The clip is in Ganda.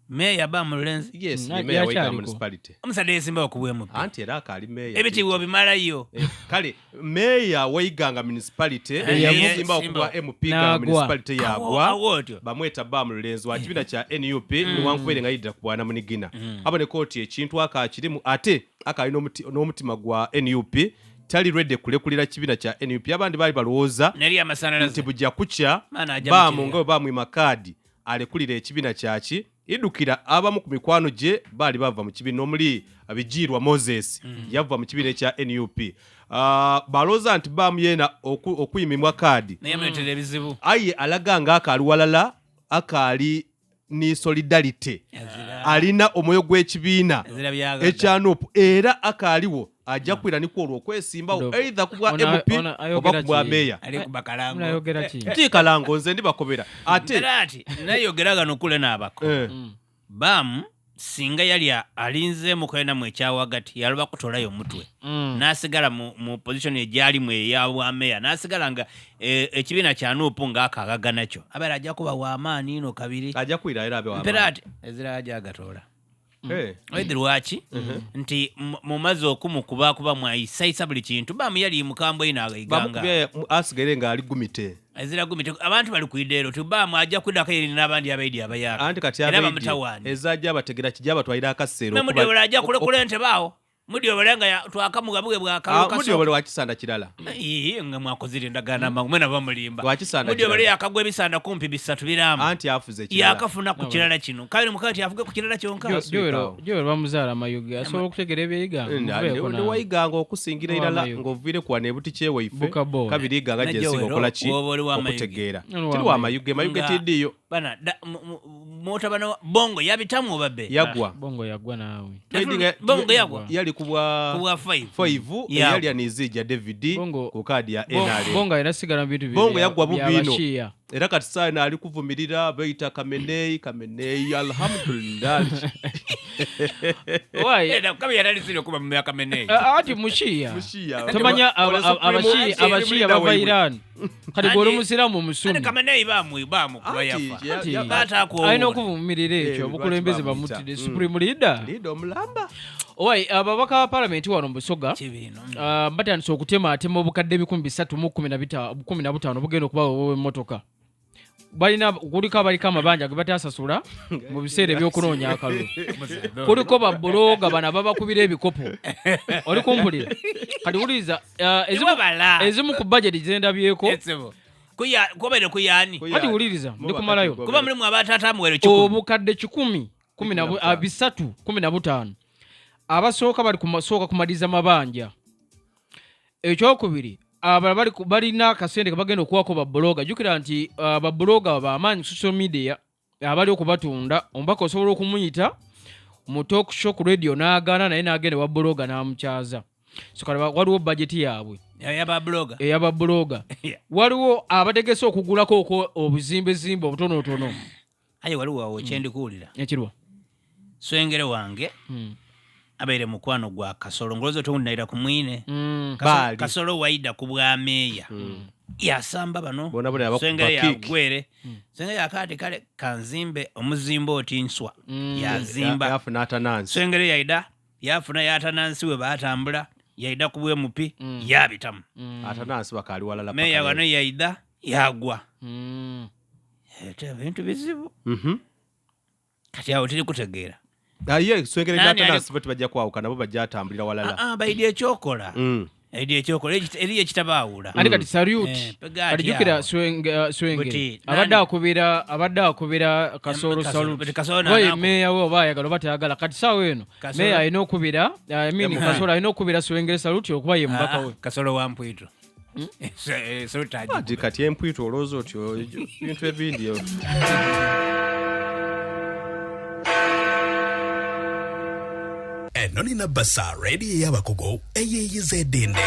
Meya ba Mulenzi. Yes, meya wa municipality. Omusade yesimba okubwemu. Anti era akali meya. Ebitiibwa bimalayo. Kale meya wa Iganga municipality yesimba okubwa MP ga municipality yagwa. Bamweta ba Mulenzi wa kibiina kya NUP ni wankwere nga yidda kubwana munigina. Abo ne kooti ekintu akakirimu ate akali n'omutima gwa NUP. Tali ready kulekulira kibiina kya NUP abandi bali balowooza neri amasanalaze nti bujja kucha bamunga bamwima kadi alekulira ekibiina kyaki idukira abamu ku mikwano gye bali bava mu kibiina omuli abijirwa Moses yava mu kibiina kya NUP baloza nti bamuyena okuyimimwa kadi nayemetera ebizibu aye alaganga akali walala akali ni solidarity alina omwoyo gw'ekibiina ekyanupu era akaliwo ajja kwira ni kwolwo okwesimbawo either kubwa MP oba kubwa meya ali kubakalango nayogera ki ti kalango nze ndibakobera ate nayogeraga nokule n'abako bam singa yali alinze mukwena mu ekyawagati yaloba kutolayo mutwe nasigala mu position ejali mu eyawa meya nasigala nga ekibiina kya nupu nga akagaga nakyo abera ajja kuba wa amaani ino kabiri ajja kwira era abe wa amaani ezira ajja agatola Wachi nti mumazo okumukuba kuba mwayisaisa buli kintu bamu yali mukambo ina agiganga asigere nga ali gumite ezira gumite abantu bali kuidero tubamu ajja kudaka yiri n'abandi abaidi abayaka anti kati abaidi ezajja bategera kijaba twalira akasero kuba mudi ajja kulente bawo mudi obalenga twakamugabuge bwakaluka mudi obale wakisanda kirala nga mwakozire ndagana magumena bamulimba wakisanda mudi obale yakagwe bisanda kumpi bisatu biramu anti afuze kirala yakafuna ku kirala kino kabiri mukati afuge ku kirala kyonka Joel bamuzala mayuge asobola okutegera ebyiga ndi wayiganga okusingira irala ngovire kwa nebuti kyewe ife kabiri iganga jesinga okola ki okutegeera tiri wa mayuge tidiyo bana mota bana bongo yabitamu obabe yagwa bongo yagwa nawe bongo yagwa yali kubwa 5 yali anizija David ku kadi ya NRA bongo era sigala bintu bongo yagwa bubino era kati sana ali kuvumirira beita kamenei alhamdulillah why era kabya yali sire kuba mu kamenei ati mushia tamanya abashia bava Iran kati golo musiramu musuni kamenei bamu kuba yafa bata ko ayino kuvumirira ekyo bukulembeze bamutide supreme leader omulamba Owai ababaka ba parliament wano Busoga batandise okutema atema obukadde 315 bugenda okuba emotoka balina kuliko abaliko amabanja ge batasasula mu biseera ebyokunoonya akalulu kuliko babbulooga bana babakubira ebikopo oli kumpulira kati wuliza ezimu ku budget zendabyeko kubere kuyani kati wuliriza ndikumalayo kuba mulimu abatata muwere 10 obukadde 15 abasooka bali kumasooka kumaliza mabanja ekyokubiri abali balina akasente kabagenda okuwako babbulooga jukira nti babbulooga bamaanyi social media abali okubatunda ombaka osobola okumuyita mu talk show ku radio n'agaana naye n'agenda wabbulooga n'amukyaza so kale waliwo budget yaabwe eyababbulooga waliwo abategese okugulako okwo obuzimbezimbe obutonotono aye waliwo awo kyendikuwulira ekirwa swengere wange abaire mukwano gwa Kasolo ngolozo tondayira ku mwine Kasolo waida ku bwa meya yasamba bano sengere ya gwere sengere yakati kale kanzimbe omuzimbo otinswa yazimba yafuna atanansi sengere yaida yafuna yatanansi we batambula yaida ku bwe mupi yabitamu atanansi bakali walala meya wano yaida yagwa ete bintu bizibu kati awo tiri kutegeera aye swengere natanansi bati bajja kwawuka nabo bajja atambulira walala baidi ekyokola eriye kitabaawula andi kati salute kati jukira swengere abadde akubira Kasolo salute oye meya we oba ayagala oba tayagala kati sawa eno meya alina okubira Kasolo alina okubira swengere salute okuba ye mubaka we Kasolo wampwito kati empwito olowooza otyo bintu ebindi Noni na basa ready yabakogo eyeyizedinde